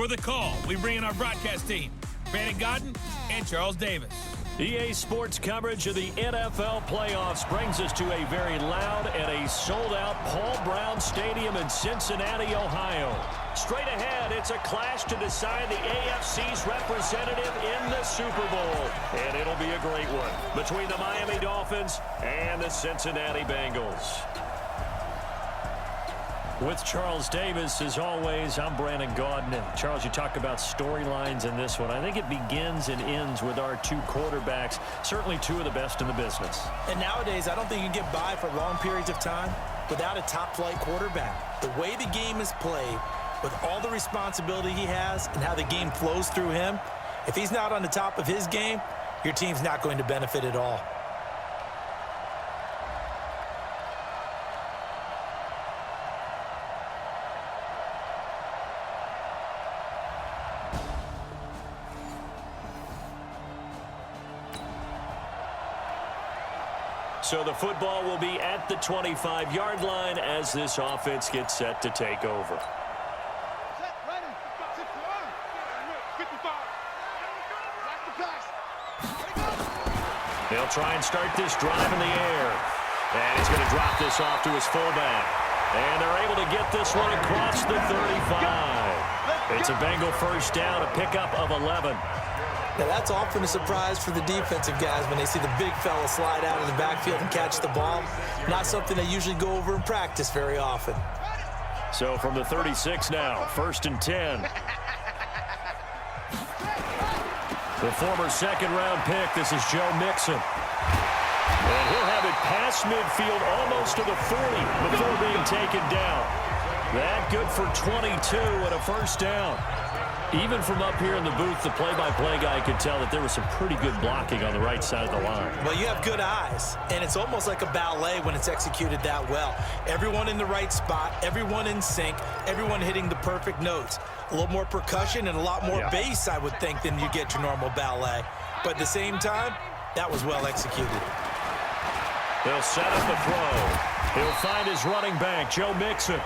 For the call, we bring in our broadcast team, Brandon Godden and Charles Davis. EA Sports coverage of the NFL playoffs brings us to a very loud and a sold-out Paul Brown Stadium in Cincinnati, Ohio. Straight ahead, it's a clash to decide the AFC's representative in the Super Bowl. And it'll be a great one between the Miami Dolphins and the Cincinnati Bengals. With Charles Davis, as always, I'm Brandon Godden. And Charles, you talk about storylines in this one. I think it begins and ends with our two quarterbacks, certainly two of the best in the business. And nowadays, I don't think you can get by for long periods of time without a top-flight quarterback. The way the game is played, with all the responsibility he has and how the game flows through him, if he's not on the top of his game, your team's not going to benefit at all. So the football will be at the 25-yard line as this offense gets set to take over. They'll try and start this drive in the air. And he's going to drop this off to his fullback. And they're able to get this one across the 35. It's a Bengal first down, a pickup of 11. Now, that's often a surprise for the defensive guys when they see the big fella slide out of the backfield and catch the ball. Not something they usually go over in practice very often. So from the 36 now, 1st and 10. The former second-round pick, this is Joe Mixon. And he'll have it past midfield almost to the 40 before being taken down. That good for 22 and a first down. Even from up here in the booth, the play-by-play guy could tell that there was some pretty good blocking on the right side of the line. Well, you have good eyes, and it's almost like a ballet when it's executed that well. Everyone in the right spot, everyone in sync, everyone hitting the perfect notes. A little more percussion and a lot more bass, I would think, than you get your normal ballet. But at the same time, that was well executed. He'll set up the throw. He'll find his running back, Joe Mixon.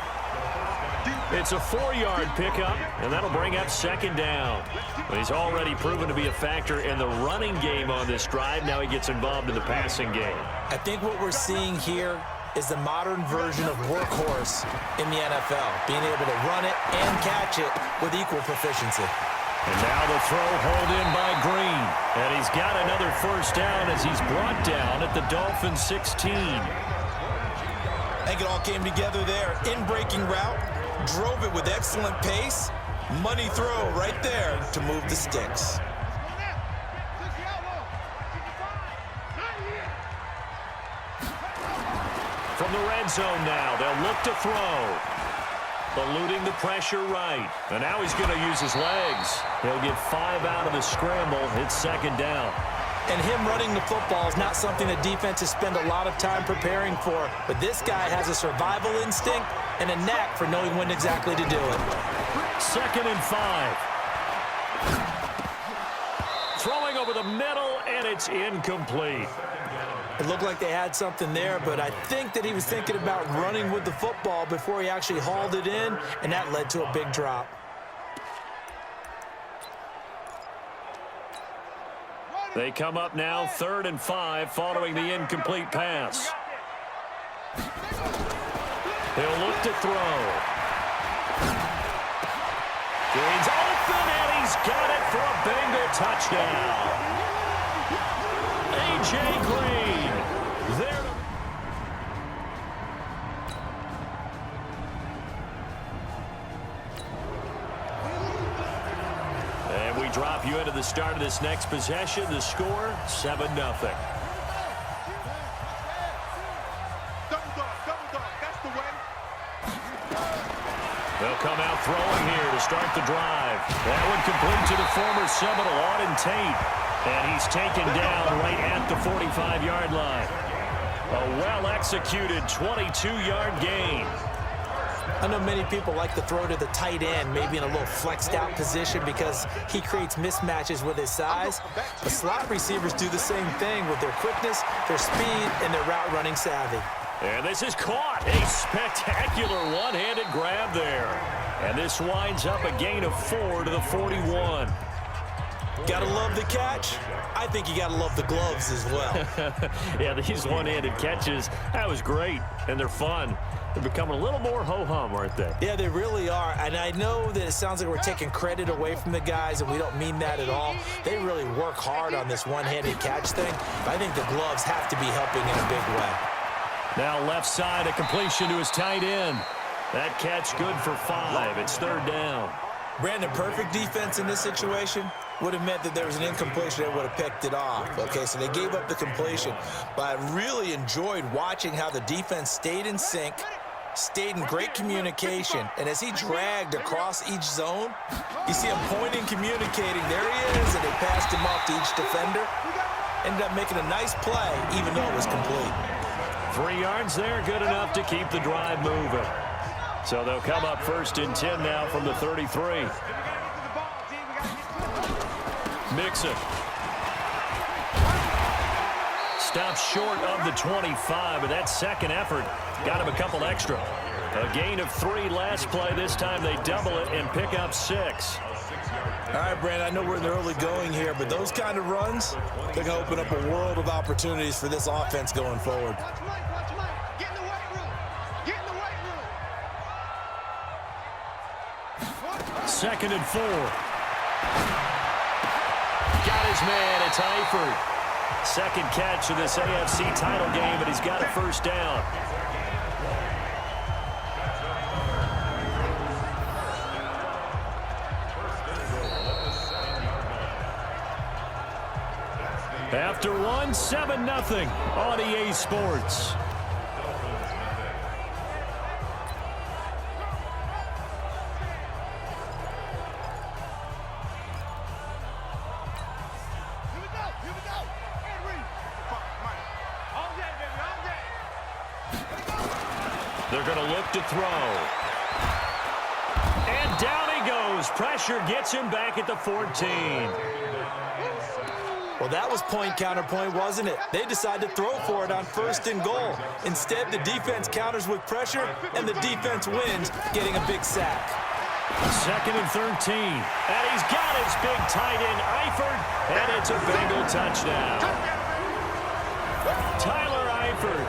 It's a 4-yard pickup, and that'll bring up second down. But he's already proven to be a factor in the running game on this drive. Now he gets involved in the passing game. I think what we're seeing here is the modern version of workhorse in the NFL, being able to run it and catch it with equal proficiency. And now the throw hauled in by Green. And he's got another first down as he's brought down at the Dolphins 16. I think it all came together there. In-breaking route. Drove it with excellent pace. Money throw right there to move the sticks. From the red zone now, they'll look to throw. Eluding the pressure right. And now he's going to use his legs. He'll get 5 out of the scramble. It's second down. And him running the football is not something that defenses spend a lot of time preparing for. But this guy has a survival instinct and a knack for knowing when exactly to do it. 2nd and 5. Throwing over the middle, and it's incomplete. It looked like they had something there, but I think that he was thinking about running with the football before he actually hauled it in, and that led to a big drop. They come up now 3rd and 5 following the incomplete pass. He'll look to throw. Green's open, and he's got it for a Bengal touchdown. A.J. Green. There. And we drop you into the start of this next possession. The score, 7-0. They'll come out throwing here to start the drive. That one complete to the former Seminole, Auden Tate. And he's taken down right at the 45-yard line. A well-executed 22-yard gain. I know many people like to throw to the tight end, maybe in a little flexed-out position because he creates mismatches with his size. But slot receivers do the same thing with their quickness, their speed, and their route-running savvy. And this is caught. A spectacular one-handed grab there. And this winds up a gain of 4 to the 41. Gotta love the catch. I think you gotta love the gloves as well. Yeah, these one-handed catches, that was great, and they're fun. They're becoming a little more ho-hum, aren't they? Yeah, they really are. And I know that it sounds like we're taking credit away from the guys, and we don't mean that at all. They really work hard on this one-handed catch thing. But I think the gloves have to be helping in a big way. Now left side, a completion to his tight end. That catch good for 5. It's 3rd down. Brandon, perfect defense in this situation would have meant that there was an incompletion that would have picked it off. Okay, so they gave up the completion. But I really enjoyed watching how the defense stayed in sync, stayed in great communication, and as he dragged across each zone, you see him pointing, communicating. There he is, and they passed him off to each defender. Ended up making a nice play, even though it was complete. 3 yards there, good enough to keep the drive moving. So they'll come up 1st and 10 now from the 33. Mixon. Stops short of the 25, but that second effort got him a couple extra. A gain of 3 last play. This time they double it and pick up 6. All right, Brandon, I know we're in the early going here, but those kind of runs, they're going to open up a world of opportunities for this offense going forward. Get in the weight room. Get in the weight room. 2nd and 4. Got his man. It's Eifert. Second catch of this AFC title game, but he's got a 1st down. After 1, 7-0 on EA Sports. They're going to look to throw. And down he goes. Pressure gets him back at the 14. Well, that was point counterpoint, wasn't it? They decided to throw for it on 1st and goal. Instead, the defense counters with pressure, and the defense wins, getting a big sack. 2nd and 13. And he's got his big tight end, Eifert, and it's a Bengal touchdown. Tyler Eifert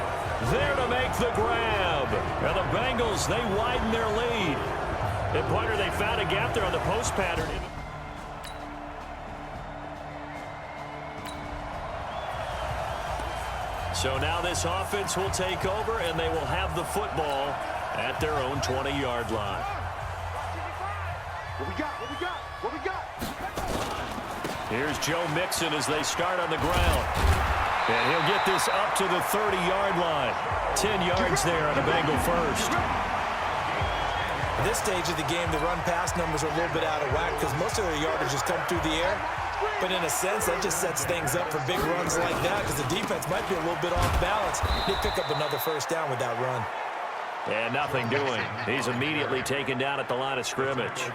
there to make the grab. And the Bengals, they widen their lead. At pointer, they found a gap there on the post pattern. So now this offense will take over, and they will have the football at their own 20-yard line. What we got? What we got? What we got? Here's Joe Mixon as they start on the ground. And he'll get this up to the 30-yard line. 10 yards there on a Bengal 1st. At this stage of the game, the run-pass numbers are a little bit out of whack because most of their yardage just come through the air. But in a sense, that just sets things up for big runs like that because the defense might be a little bit off balance. They pick up another 1st down with that run. And nothing doing. He's immediately taken down at the line of scrimmage.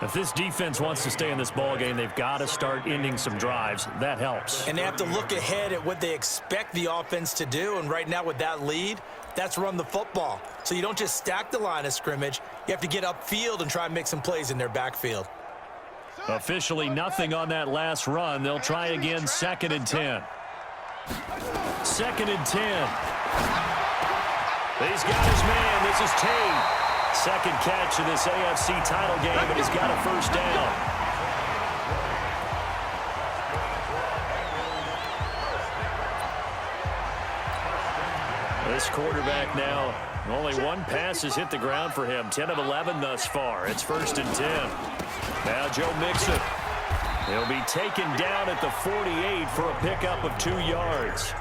If this defense wants to stay in this ball game, they've got to start ending some drives. That helps. And they have to look ahead at what they expect the offense to do. And right now with that lead, that's run the football. So you don't just stack the line of scrimmage. You have to get upfield and try and make some plays in their backfield. Officially nothing on that last run. They'll try again 2nd and 10. 2nd and 10. He's got his man. This is Tate. Second catch of this AFC title game, and he's got a 1st down. This quarterback now, only 1 pass has hit the ground for him. 10 of 11 thus far. It's 1st and 10. Now Joe Mixon. He'll be taken down at the 48 for a pickup of 2 yards.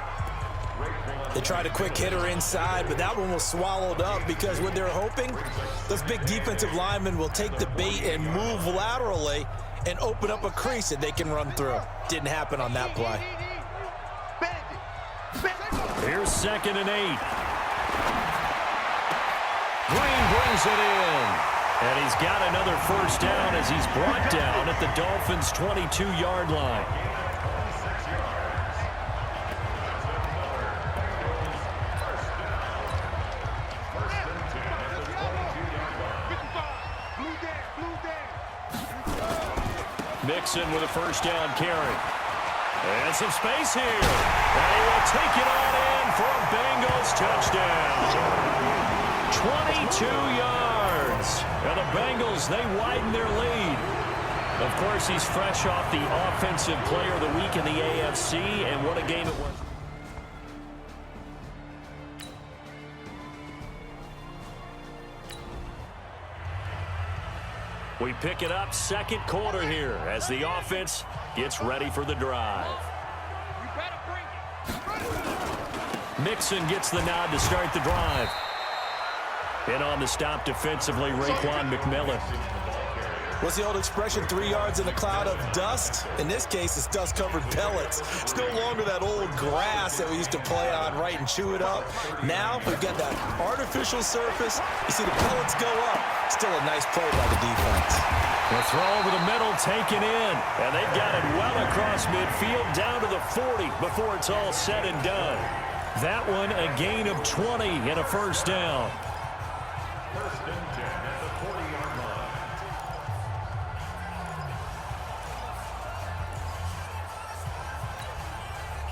They tried a quick hitter inside, but that one was swallowed up because what they're hoping, those big defensive linemen will take the bait and move laterally and open up a crease that they can run through. Didn't happen on that play. Here's 2nd and 8. Green brings it in. And he's got another 1st down as he's brought down at the Dolphins' 22-yard line. Mixon with a first down carry. And some space here. And he will take it on in for a Bengals touchdown. 22 yards. And the Bengals, they widen their lead. Of course, he's fresh off the Offensive Player of the Week in the AFC, and what a game it was. We pick it up second quarter here as the offense gets ready for the drive. Mixon gets the nod to start the drive. And on the stop defensively, Raekwon McMillan. What's the old expression, 3 yards in a cloud of dust? In this case, it's dust-covered pellets. It's no longer that old grass that we used to play on, right, and chew it up. Now we've got that artificial surface. You see the pellets go up. Still a nice play by the defense. The throw over the middle taken in, and they've got it well across midfield down to the 40 before it's all said and done. That one a gain of 20 and a first down. First and 10 at the 40-yard line.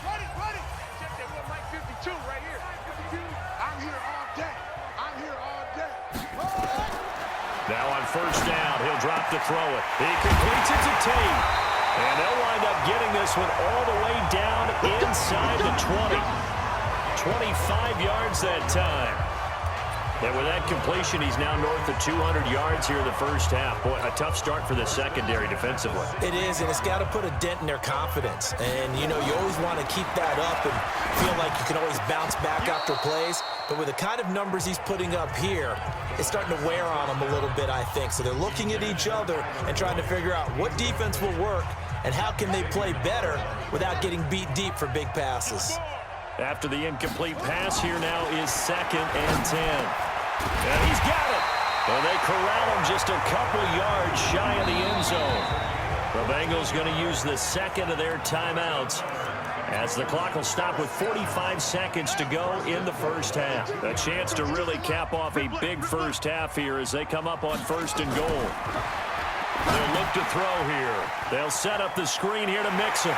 Run it. Check that one, Mike 52 right here. 52. I'm here all day. Now on first down, he'll drop to throw it. He completes it to Tate. And they'll wind up getting this one all the way down inside the 20. 25 yards that time. And with that completion, he's now north of 200 yards here in the first half. Boy, a tough start for the secondary defensively. It is, and it's got to put a dent in their confidence. And, you know, you always want to keep that up and feel like you can always bounce back after plays. But with the kind of numbers he's putting up here, it's starting to wear on them a little bit, I think. So they're looking at each other and trying to figure out what defense will work and how can they play better without getting beat deep for big passes. After the incomplete pass, here now is 2nd and 10. And he's got it. And they corral him just a couple yards shy of the end zone. The Bengals going to use the second of their timeouts as the clock will stop with 45 seconds to go in the first half. A chance to really cap off a big first half here as they come up on 1st and goal. They'll look to throw here. They'll set up the screen here to Mixon.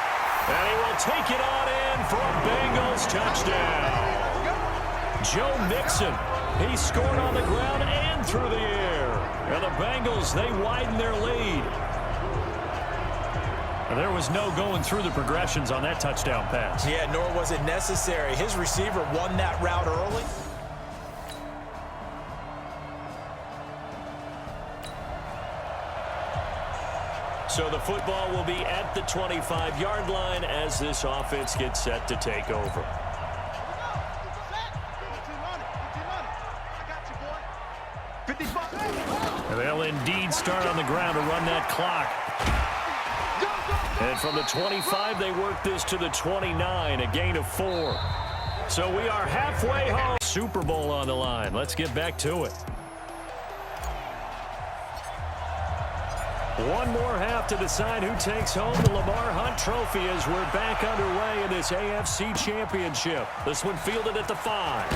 And he will take it on in for a Bengals touchdown. Joe Mixon. He scored on the ground and through the air. And the Bengals, they widen their lead. And there was no going through the progressions on that touchdown pass. Yeah, nor was it necessary. His receiver won that route early. So the football will be at the 25-yard line as this offense gets set to take over. And they'll indeed start on the ground to run that clock. And from the 25, they work this to the 29, a gain of 4. So we are halfway home. Super Bowl on the line. Let's get back to it. One more half to decide who takes home the Lamar Hunt Trophy as we're back underway in this AFC Championship. This one fielded at the 5.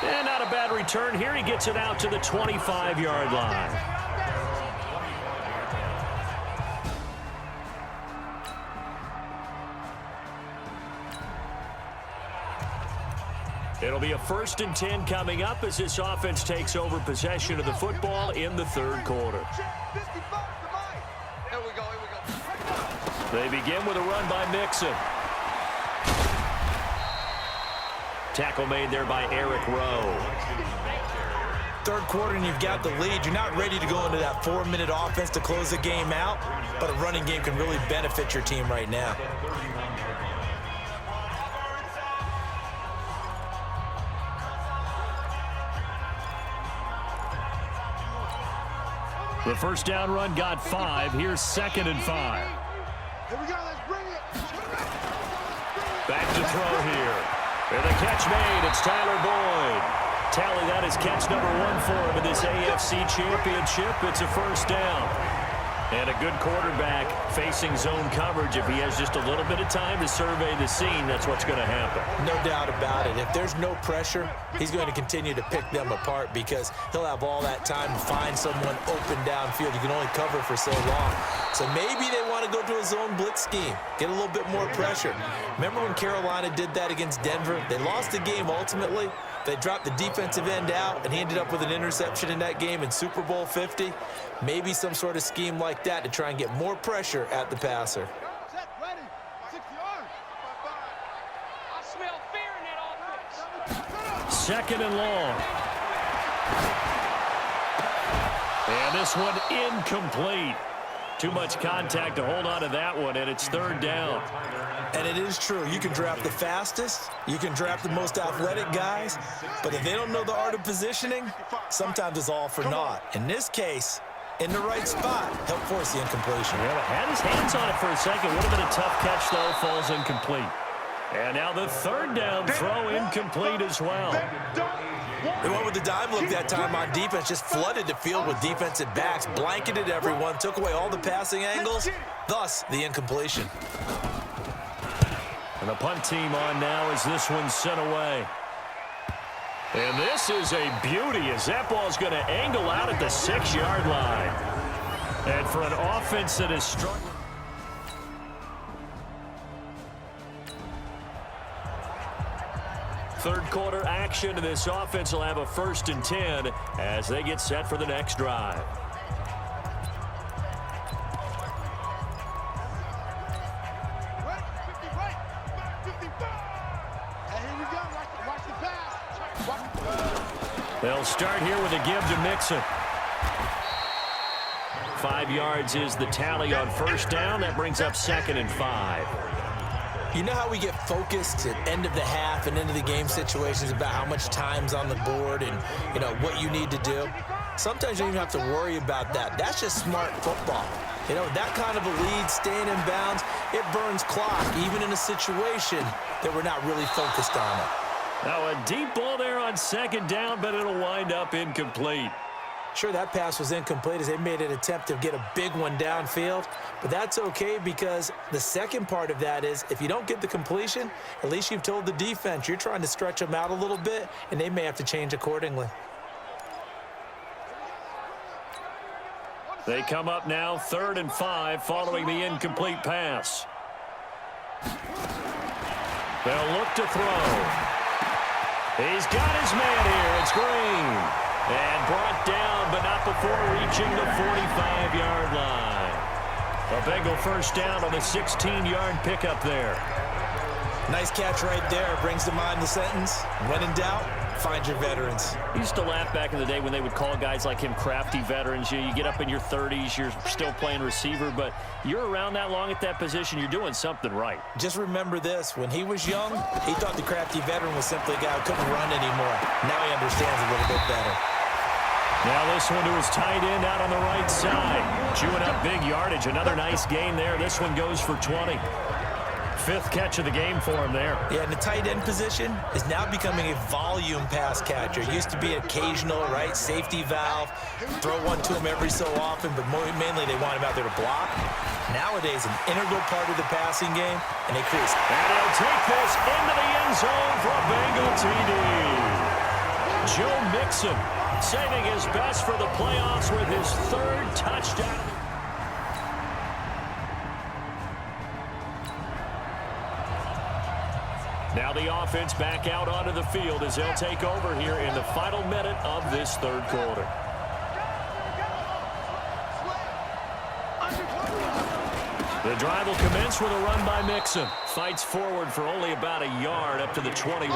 And not a bad return here. He gets it out to the 25-yard line. It'll be a 1st and 10 coming up as this offense takes over possession of the football in the 3rd quarter. They begin with a run by Mixon. Tackle made there by Eric Rowe. 3rd quarter and you've got the lead. You're not ready to go into that 4-minute offense to close the game out, but a running game can really benefit your team right now. The first down run got 5. Here's 2nd and 5. Here we go, let's bring it. Back to throw here. And the catch made. It's Tyler Boyd. Tally that is catch number 1 for him in this AFC Championship. It's a first down. And a good quarterback facing zone coverage. If he has just a little bit of time to survey the scene, that's what's going to happen. No doubt about it. If there's no pressure, he's going to continue to pick them apart because he'll have all that time to find someone open downfield. You can only cover for so long. So maybe they want to go to a zone blitz scheme, get a little bit more pressure. Remember when Carolina did that against Denver? They lost the game ultimately. They dropped the defensive end out, and he ended up with an interception in that game in Super Bowl 50. Maybe some sort of scheme like that to try and get more pressure at the passer. Set, ready. 6 yards. I smell fear in that offense. Second and long. And this one incomplete. Too much contact to hold on to that one, and it's third down. And it is true. You can draft the fastest. You can draft the most athletic guys. But if they don't know the art of positioning, sometimes it's all for naught. In this case, in the right spot, help force the incompletion. Yeah, had his hands on it for a second. Would have been a tough catch, though. Falls incomplete. And now the third down throw incomplete as well. They went with the dime look that time on defense, just flooded the field with defensive backs, blanketed everyone, took away all the passing angles, thus the incompletion. And the punt team on now as this one's sent away. And this is a beauty as that ball's going to angle out at the 6-yard line. And for an offense that is struggling. Third quarter action, and this offense will have a 1st and 10 as they get set for the next drive. Right, 50 right, 55. And here we go. Watch the pass. Watch. They'll start here with a give to Mixon. 5 yards is the tally on first down. That brings up 2nd and 5. You know how we get focused at end of the half and into the game situations about how much time's on the board and, you know, what you need to do? Sometimes you don't even have to worry about that. That's just smart football. You know, that kind of a lead, staying in bounds, it burns clock, even in a situation that we're not really focused on it. Now a deep ball there on 2nd down, but it'll wind up incomplete. Sure, that pass was incomplete as they made an attempt to get a big one downfield, but that's okay because the second part of that is if you don't get the completion, at least you've told the defense you're trying to stretch them out a little bit, and they may have to change accordingly. They come up now 3rd and 5 following the incomplete pass. They'll look to throw. He's got his man here. It's Green. And brought down, but not before reaching the 45-yard line. A Bengal 1st down on the 16-yard pickup there. Nice catch right there. Brings to mind the sentence, when in doubt, find your veterans. I used to laugh back in the day when they would call guys like him crafty veterans. You get up in your 30s, you're still playing receiver, but you're around that long at that position, you're doing something right. Just remember this. When he was young, he thought the crafty veteran was simply a guy who couldn't run anymore. Now he understands a little bit better. Now this one to his tight end out on the right side. Chewing up big yardage. Another nice gain there. This one goes for 20. 5th catch of the game for him there. Yeah, and the tight end position is now becoming a volume pass catcher. It used to be occasional, right, safety valve, throw one to him every so often, but mainly they want him out there to block. Nowadays, an integral part of the passing game, and they create. And he'll take this into the end zone for a Bengal TD. Joe Mixon saving his best for the playoffs with his 3rd touchdown. Now the offense back out onto the field as they'll take over here in the final minute of this 3rd quarter. The drive will commence with a run by Mixon. Fights forward for only about a yard up to the 21.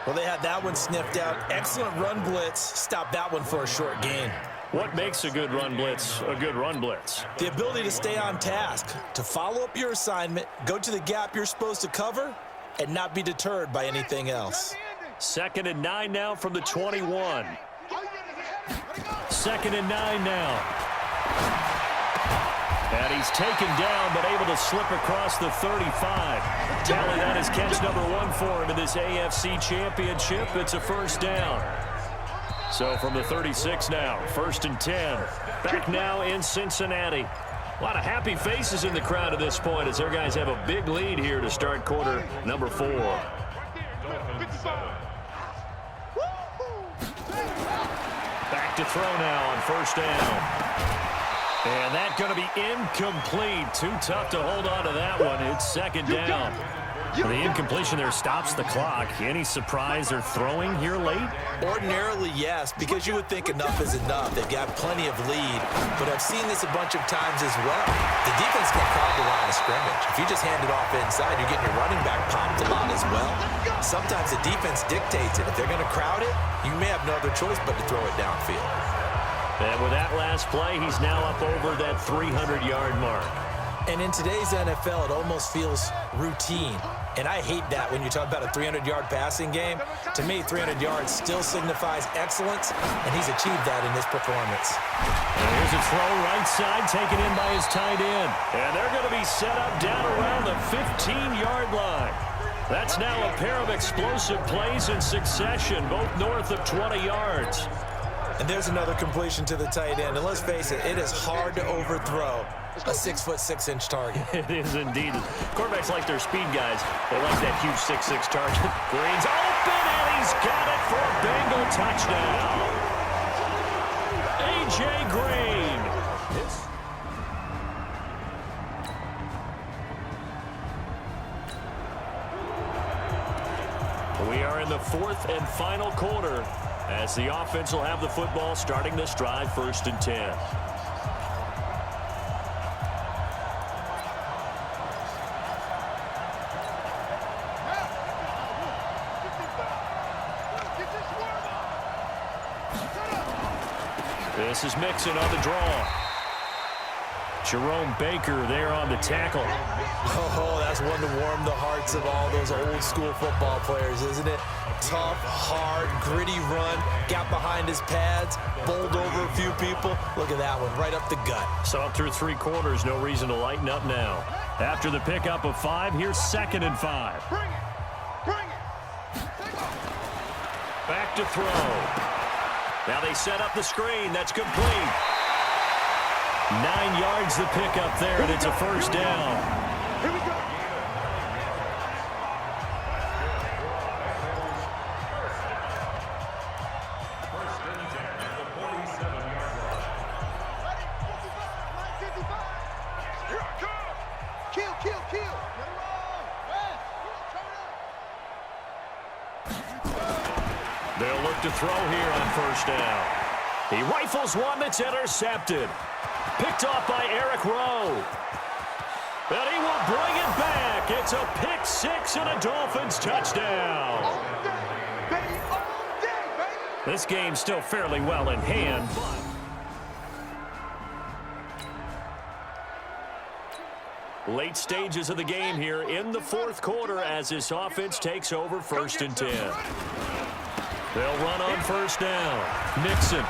Well, they had that one sniffed out. Excellent run blitz. Stopped that one for a short gain. What makes a good run blitz a good run blitz? The ability to stay on task, to follow up your assignment, go to the gap you're supposed to cover, and not be deterred by anything else. 2nd and 9 now from the 21. 2nd and 9 now. And he's taken down, but able to slip across the 35. Tally that is catch number 1 for him in this AFC Championship. It's a 1st down. So from the 36 now, 1st and 10. Back now in Cincinnati. A lot of happy faces in the crowd at this point as their guys have a big lead here to start quarter number 4. Back to throw now on 1st down. And that's going to be incomplete. Too tough to hold on to that one. It's 2nd down. The incompletion there stops the clock. Any surprise they're throwing here late? Ordinarily, yes, because you would think enough is enough. They've got plenty of lead, but I've seen this a bunch of times as well. The defense can crowd the line of scrimmage. If you just hand it off inside, you're getting your running back popped a lot as well. Sometimes the defense dictates it. If they're going to crowd it, you may have no other choice but to throw it downfield. And with that last play, he's now up over that 300-yard mark. And in today's NFL, it almost feels routine. And I hate that when you talk about a 300-yard passing game. To me, 300 yards still signifies excellence, and he's achieved that in this performance. And here's a throw right side, taken in by his tight end. And they're going to be set up down around the 15-yard line. That's now a pair of explosive plays in succession, both north of 20 yards. And there's another completion to the tight end. And let's face it, it is hard to overthrow a 6'6" target. It is indeed. Quarterbacks like their speed guys. They like that huge 6'6" target. Green's open, and he's got it for a Bengal touchdown. A.J. Green. We are in the 4th and final quarter as the offense will have the football starting this drive, 1st and 10. This is Mixon on the draw. Jerome Baker there on the tackle. Oh, that's one to warm the hearts of all those old-school football players, isn't it? Tough, hard, gritty run, got behind his pads, bowled over a few people. Look at that one, right up the gut. So through 3 quarters, no reason to lighten up now. After the pickup of 5, here's 2nd and 5. Bring it. Back to throw. Now they set up the screen. That's complete. 9 yards the pickup there, and it's a 1st down. Here we go. They'll look to throw here on 1st down. He rifles one that's intercepted. Picked off by Eric Rowe. But he will bring it back. It's a pick 6 and a Dolphins touchdown. All day, baby. This game's still fairly well in hand. Late stages of the game here in the 4th quarter as this offense takes over 1st and 10. They'll run on 1st down. Mixon.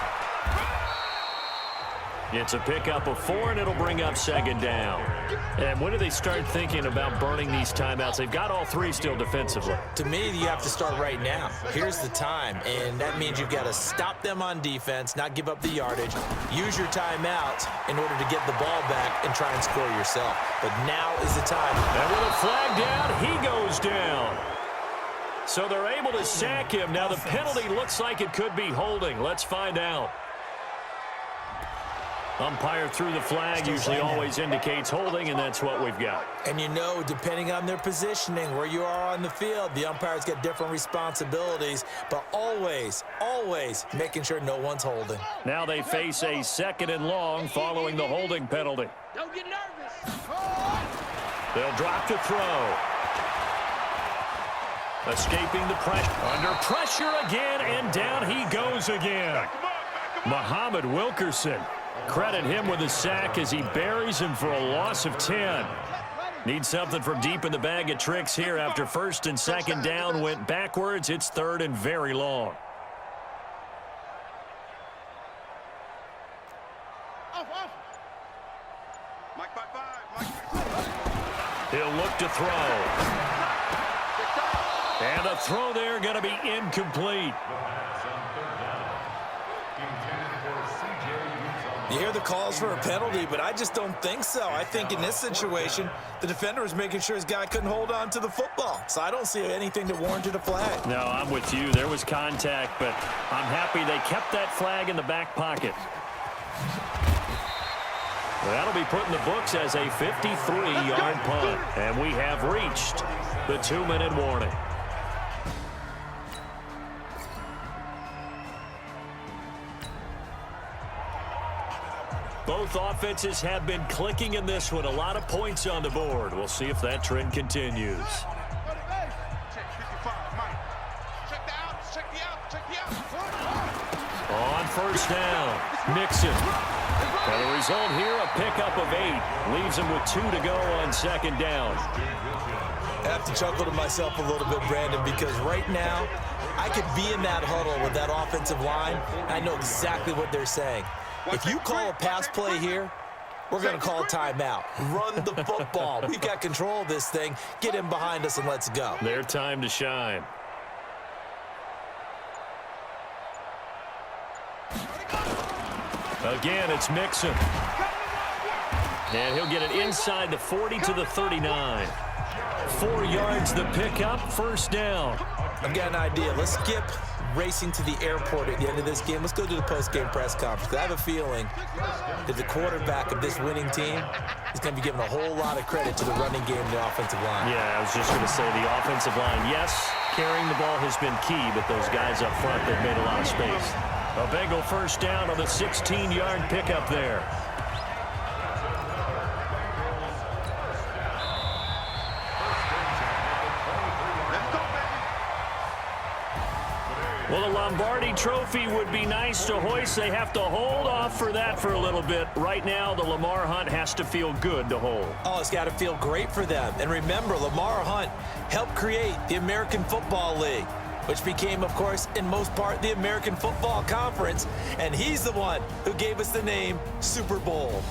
It's a pickup of 4, and it'll bring up 2nd down. And when do they start thinking about burning these timeouts? They've got all 3 still defensively. To me, you have to start right now. Here's the time, and that means you've got to stop them on defense, not give up the yardage, use your timeouts in order to get the ball back and try and score yourself. But now is the time. And with a flag down, he goes down. So they're able to sack him. Now the penalty looks like it could be holding. Let's find out. Umpire threw the flag, usually always indicates holding, and that's what we've got. And you know, depending on their positioning, where you are on the field, the umpires get different responsibilities, but always, always making sure no one's holding. Now they face a 2nd and long following the holding penalty. Don't get nervous. They'll drop to throw. Escaping the pressure. Under pressure again, and down he goes again. Muhammad Wilkerson. Credit him with a sack as he buries him for a loss of 10. Need something from deep in the bag of tricks here after 1st and 2nd down went backwards. It's 3rd and very long. He'll look to throw. And a throw there going to be incomplete. You hear the calls for a penalty, but I just don't think so. I think in this situation, the defender was making sure his guy couldn't hold on to the football. So I don't see anything that warranted a flag. No, I'm with you. There was contact, but I'm happy they kept that flag in the back pocket. That'll be put in the books as a 53-yard punt. And we have reached the 2-minute warning. Both offenses have been clicking in this one. A lot of points on the board. We'll see if that trend continues. On first down, Mixon. And the result here, a pickup of 8. Leaves him with 2 to go on second down. I have to chuckle to myself a little bit, Brandon, because right now I could be in that huddle with that offensive line. I know exactly what they're saying. If you call a pass play here, we're going to call a timeout. Run the football. We've got control of this thing. Get him behind us and let's go. Their time to shine. Again, it's Mixon. And he'll get it inside the 40 to the 39. 4 yards the pickup, first down. I've got an idea. Let's skip racing to the airport at the end of this game. Let's go to the post-game press conference. I have a feeling that the quarterback of this winning team is going to be given a whole lot of credit to the running game and the offensive line. Yeah, I was just going to say the offensive line, yes, carrying the ball has been key, but those guys up front, they've made a lot of space. A Bengal first down on the 16-yard pickup there. Well, the Lombardi Trophy would be nice to hoist. They have to hold off for that for a little bit. Right now, the Lamar Hunt has to feel good to hold. Oh, it's got to feel great for them. And remember, Lamar Hunt helped create the American Football League, which became, of course, in most part, the American Football Conference. And he's the one who gave us the name Super Bowl.